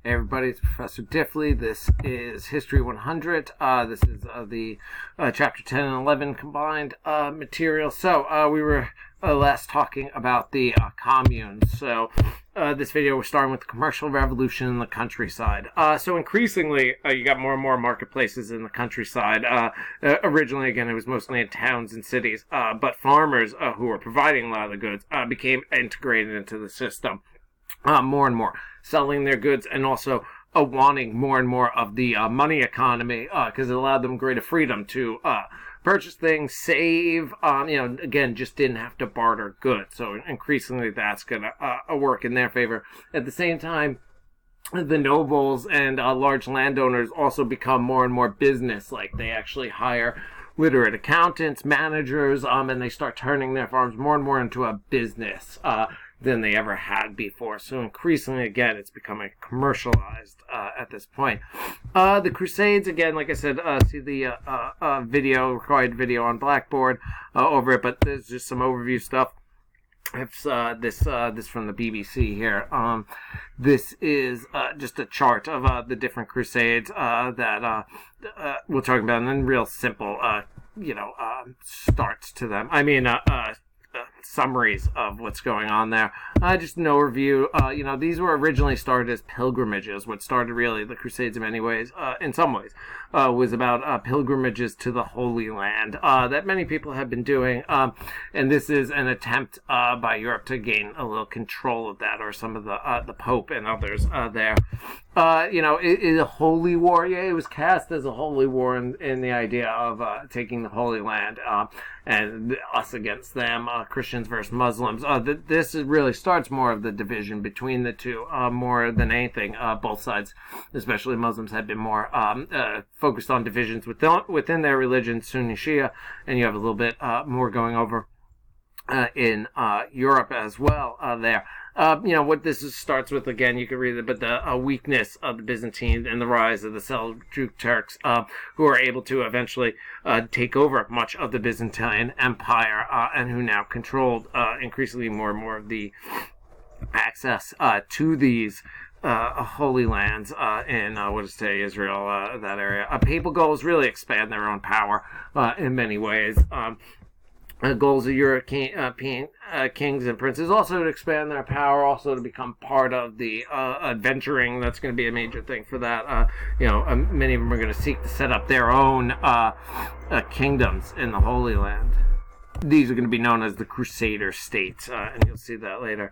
Hey everybody, it's Professor Diffley. This is History 100. This is the Chapter 10 and 11 combined material. So we were last talking about the communes. So this video we're starting with the commercial revolution in the countryside. So increasingly you got more and more marketplaces in the countryside. Originally, again, it was mostly in towns and cities, but farmers who were providing a lot of the goods became integrated into the system. More and more, selling their goods and also wanting more and more of the money economy because it allowed them greater freedom to purchase things, save, again, just didn't have to barter goods. So increasingly that's going to work in their favor. At the same time, the nobles and large landowners also become more and more business-like. They actually hire literate accountants, managers, and they start turning their farms more and more into a business than they ever had before. So increasingly, again, it's becoming commercialized at this point. The Crusades, again, like I said, see the required video on Blackboard over it, but there's just some overview stuff. It's this from the BBC here. This is just a chart of the different crusades that we'll talk about, and then real simple, starts to them. I mean, summaries of what's going on there. Just an overview. These were originally started as pilgrimages. What started really the Crusades in many ways, in some ways, was about pilgrimages to the Holy Land that many people have been doing. And this is an attempt by Europe to gain a little control of that, or some of the Pope and others there. It is a holy war. Yeah, it was cast as a holy war in the idea of taking the Holy Land and us against them, Christians versus Muslims. This really starts more of the division between the two, more than anything. Both sides, especially Muslims, had been more focused on divisions within their religion, Sunni Shia, and you have a little bit more going over in Europe as well there. What this starts with, again, you can read it, but the weakness of the Byzantines and the rise of the Seljuk Turks, who are able to eventually take over much of the Byzantine Empire, and who now controlled increasingly more and more of the access to these holy lands in what is today Israel, that area. Papal goals really expand their own power in many ways. Goals of European kings and princes also to expand their power, also to become part of the adventuring. That's going to be a major thing for that. Many of them are going to seek to set up their own kingdoms in the Holy Land. These are going to be known as the Crusader states, and you'll see that later.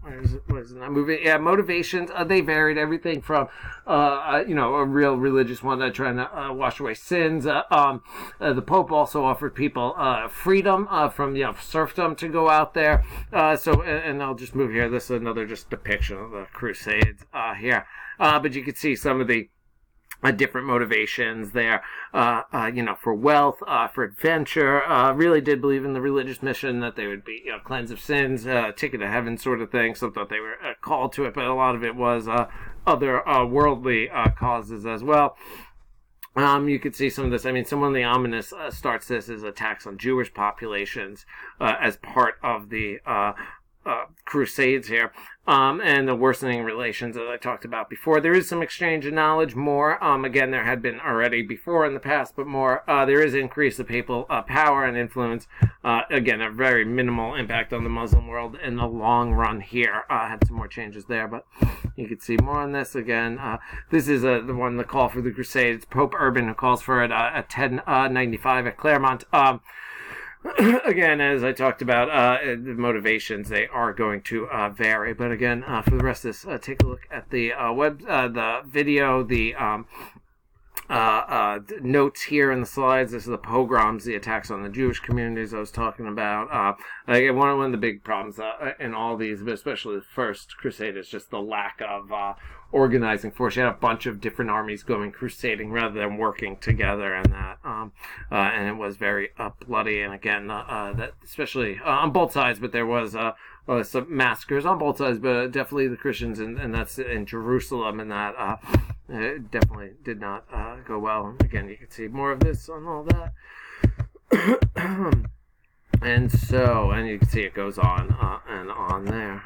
Where is it? What is it? I'm moving. Yeah, motivations. They varied. Everything from, a real religious one trying to wash away sins. The Pope also offered people freedom from serfdom to go out there. And I'll just move here. This is another just depiction of the Crusades here. But you can see some of the different motivations there, for wealth, for adventure. Really did believe in the religious mission that they would be, cleansed of sins, ticket to heaven sort of thing. Some thought they were called to it, but a lot of it was other worldly causes as well. You could see some of this. I mean, some of the ominous starts this as attacks on Jewish populations as part of the Crusades here, and the worsening relations that I talked about before. There is some exchange of knowledge, more. Again, there had been already before in the past, but more. There is increase of papal power and influence. Again, a very minimal impact on the Muslim world in the long run here. Had some more changes there, but you can see more on this. Again, this is the call for the Crusades. Pope Urban who calls for it at 1095 at Claremont. Again, as I talked about, the motivations, they are going to vary. But again, for the rest of this, take a look at the the video, the notes here in the slides. This is the pogroms, the attacks on the Jewish communities I was talking about. Again, one of the big problems in all these, but especially the First Crusade, is just the lack of organizing force. You had a bunch of different armies going crusading rather than working together, and that and it was very bloody. And again, that especially on both sides, but there was some massacres on both sides, but definitely the Christians, and that's in Jerusalem, and that it definitely did not go well. Again, you can see more of this on all that. And you can see it goes on and on there.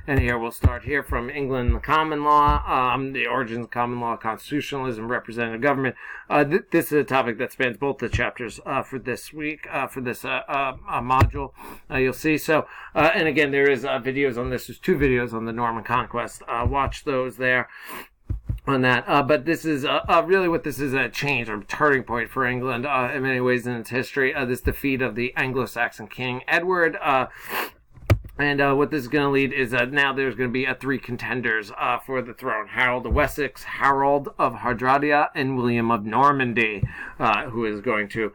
And here we'll start here from England, the common law, the origins of common law, constitutionalism, representative government. This is a topic that spans both the chapters for this week, for this module, you'll see. So, and again, there is videos on this. There's 2 videos on the Norman Conquest. Watch those there on that. But this is really what this is, a change or turning point for England in many ways in its history. This defeat of the Anglo-Saxon King Edward. And what this is going to lead is now there's going to be 3 contenders for the throne. Harold of Wessex, Harold of Hardrada, and William of Normandy, who is going to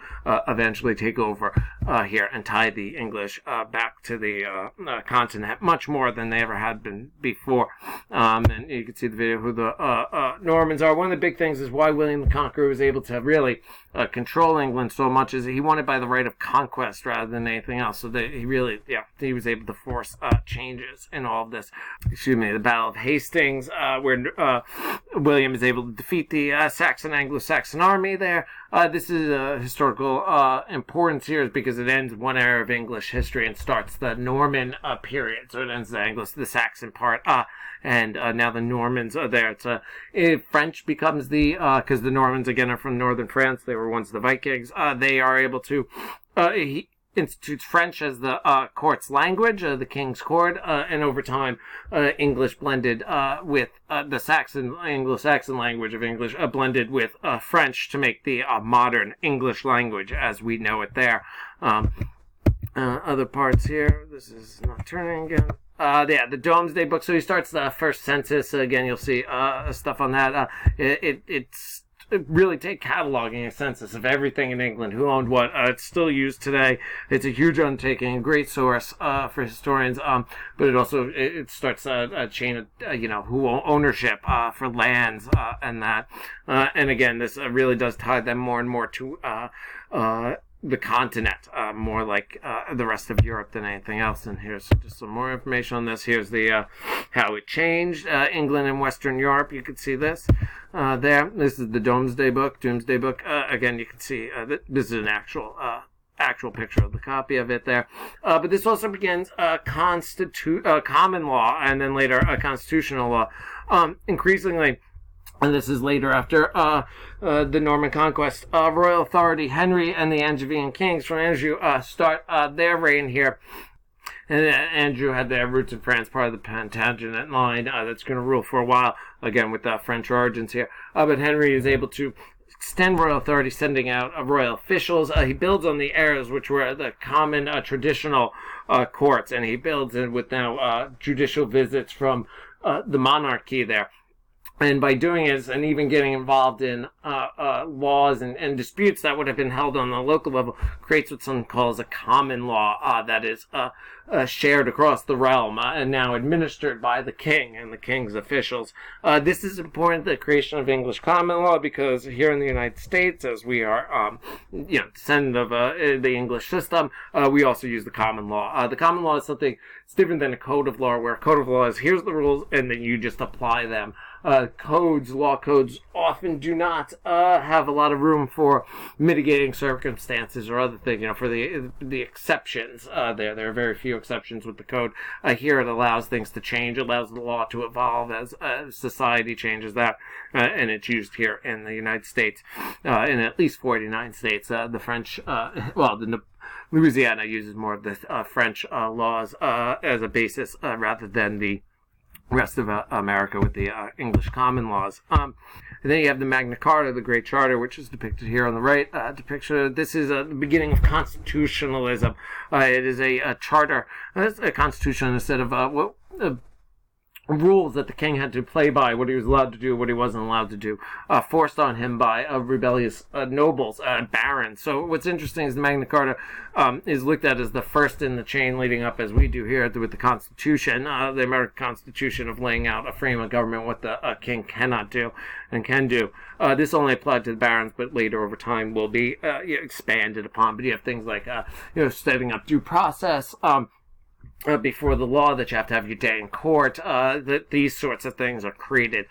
eventually take over here and tie the English back to the continent much more than they ever had been before. And you can see the video of who the Normans are. One of the big things is why William the Conqueror was able to really control England so much is he won it by the right of conquest rather than anything else. So that he really, he was able to force changes in all of this. Excuse me, the Battle of Hastings, where William is able to defeat the Anglo-Saxon army there. This is a historical importance here is because it ends one era of English history and starts the Norman period. So it ends the Saxon part, and now the Normans are there. French becomes because the Normans again are from northern France. They were once the Vikings. They are able to he institutes French as the court's language, the king's court, and over time English blended with the Anglo-Saxon language of English blended with French to make the modern English language as we know it there. Other parts here, this is not turning again. The Domesday Book. So he starts the first census. Again, you'll see stuff on that. It's really cataloging a census of everything in England, who owned what. It's still used today. It's a huge undertaking, a great source for historians. But it also it starts a chain of who ownership for lands and that. And again, this really does tie them more and more to the continent, more like the rest of Europe than anything else. And here's just some more information on this. Here's the how it changed England and Western Europe. You can see this there. This is the Doomsday Book. Again, you can see this is an actual picture of the copy of it there. But this also begins common law and then later constitutional law. Increasingly, and this is later after the Norman Conquest, royal authority, Henry and the Angevin kings from Anjou start their reign here. And Anjou had their roots in France, part of the Plantagenet line that's going to rule for a while, again with French origins here. But Henry is able to extend royal authority, sending out royal officials. He builds on the eras, which were the common traditional courts, and he builds in with now judicial visits from the monarchy there. And by doing it, and even getting involved in laws and disputes that would have been held on the local level, creates what someone calls a common law that is shared across the realm and now administered by the king and the king's officials. This is important, the creation of English common law, because here in the United States, as we are descendant of the English system, we also use the common law. The common law is something, it's different than a code of law, where a code of law is here's the rules and then you just apply them. Law codes often do not have a lot of room for mitigating circumstances or other things, for the exceptions. There are very few exceptions with the code. Here it allows things to change, allows the law to evolve as society changes that, and it's used here in the United States, in at least 49 states. The French, Louisiana uses more of the French laws as a basis rather than the rest of America with the English common laws. And then you have the Magna Carta, the Great Charter, which is depicted here on the right. This is the beginning of constitutionalism. It is a charter, a constitution instead of rules that the king had to play by, what he was allowed to do, what he wasn't allowed to do, forced on him by rebellious nobles, barons. So what's interesting is the Magna Carta is looked at as the first in the chain leading up, as we do here with the Constitution, the American Constitution, of laying out a frame of government, what the king cannot do and can do. This only applied to the barons, but later over time will be expanded upon. But you have things like setting up due process, before the law, that you have to have your day in court. That these sorts of things are created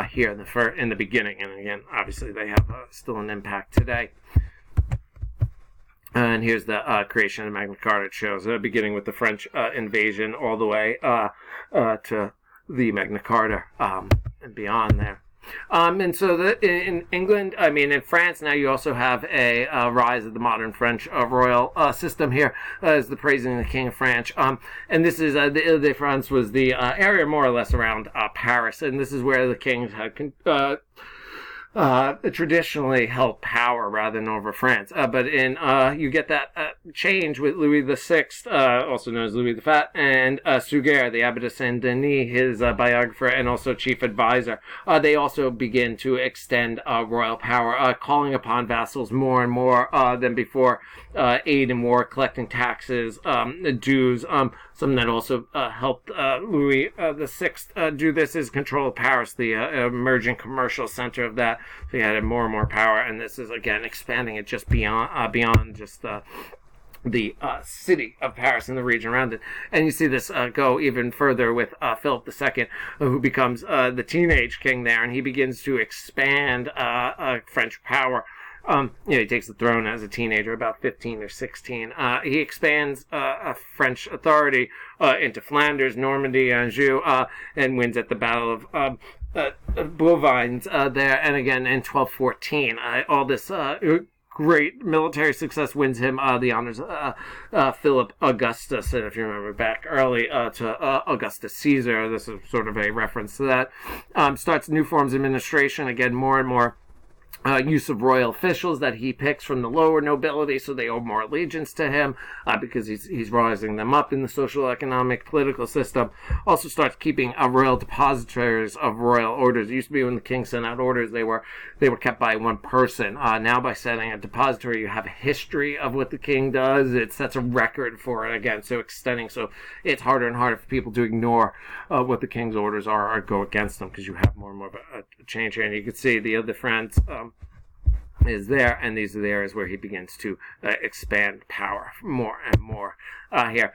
here in the beginning, and again, obviously they have still an impact today. And here's the creation of Magna Carta. It shows beginning with the French invasion all the way to the Magna Carta and beyond there. And so in England, I mean, in France, now you also have a rise of the modern French royal system here, as the praising the King of France. And this is, the Ile-de-France was the area more or less around Paris, and this is where the kings had traditionally held power rather than over France. But you get that change with Louis VI, also known as Louis the Fat, and Suger, the Abbot of Saint Denis, his biographer and also chief advisor. They also begin to extend royal power, calling upon vassals more and more than before, aid in war, collecting taxes, dues. Something that also helped Louis VI do this is control of Paris, the emerging commercial center of that. So he had more and more power, and this is again expanding it just beyond just the city of Paris and the region around it. And you see this go even further with Philip II, who becomes the teenage king there, and he begins to expand French power. He takes the throne as a teenager, about 15 or 16. He expands French authority into Flanders, Normandy, Anjou, and wins at the Battle of Bouvines there. And again, in 1214, all this great military success wins him the honors of Philip Augustus. And if you remember back early to Augustus Caesar, this is sort of a reference to that. Starts new forms of administration, again, more and more use of royal officials that he picks from the lower nobility, so they owe more allegiance to him because he's rising them up in the social, economic, political system. Also starts keeping royal depositories of royal orders. It used to be when the king sent out orders, they were kept by one person. Now by setting a depository, you have a history of what the king does. It sets a record for it again, so extending. So it's harder and harder for people to ignore what the king's orders are or go against them, because you have more and more of a change here. And you can see the other France is there, and these are the areas where he begins to expand power more and more here.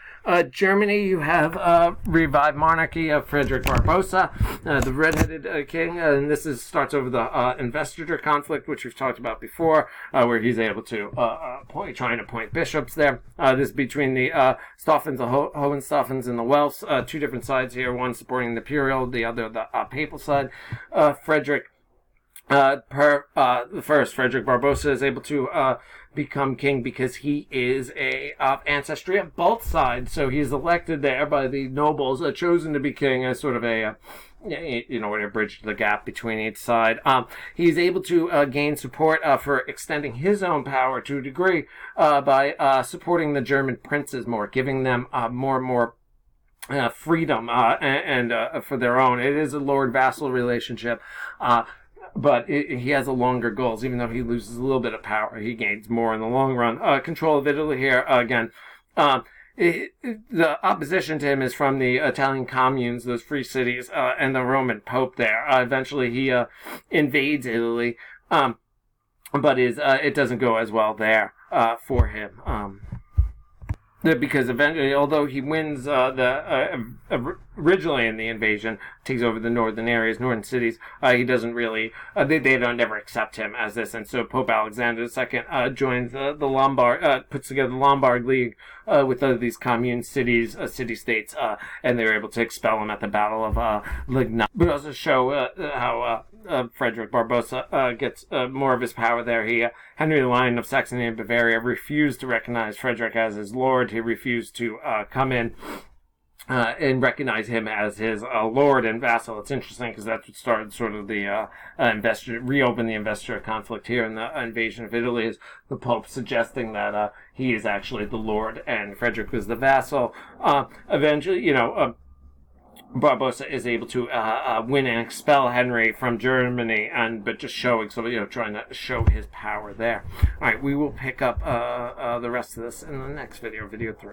Germany, you have revived monarchy of Frederick Barbarossa, the red-headed king, and this starts over the investiture conflict, which we've talked about before, where he's able to trying to appoint bishops there. This is between the Stoffens, the Hohenstaufens, and the Welfs, two different sides here, one supporting the imperial, the other the papal side. Frederick Frederick Barbarossa is able to become king because he is of ancestry of both sides. So he's elected there by the nobles, chosen to be king as sort of a to bridge the gap between each side. He's able to gain support for extending his own power to a degree by supporting the German princes more, giving them more and more freedom and for their own. It is a lord-vassal relationship. But he has a longer goals. Even though he loses a little bit of power, he gains more in the long run. Control of Italy here, again. The opposition to him is from the Italian communes, those free cities, and the Roman Pope there. Eventually he invades Italy, but it doesn't go as well there for him. Because eventually, although he wins originally in the invasion, takes over the northern areas, northern cities, he doesn't really, they don't never accept him as this. And so Pope Alexander II joins the Lombard, puts together the Lombard League with these commune cities, city-states, and they were able to expel him at the Battle of Lignac. But also show how Frederick Barbarossa gets more of his power there. Henry the Lion of Saxony and Bavaria refused to recognize Frederick as his lord. He refused to come in and recognize him as his lord and vassal. It's interesting because that's what started sort of the reopen the investiture conflict here in the invasion of Italy, is the Pope suggesting that he is actually the lord and Frederick was the vassal. Eventually, Barbarossa is able to win and expel Henry from Germany, but just showing, trying to show his power there. All right, we will pick up the rest of this in the next video, video 3.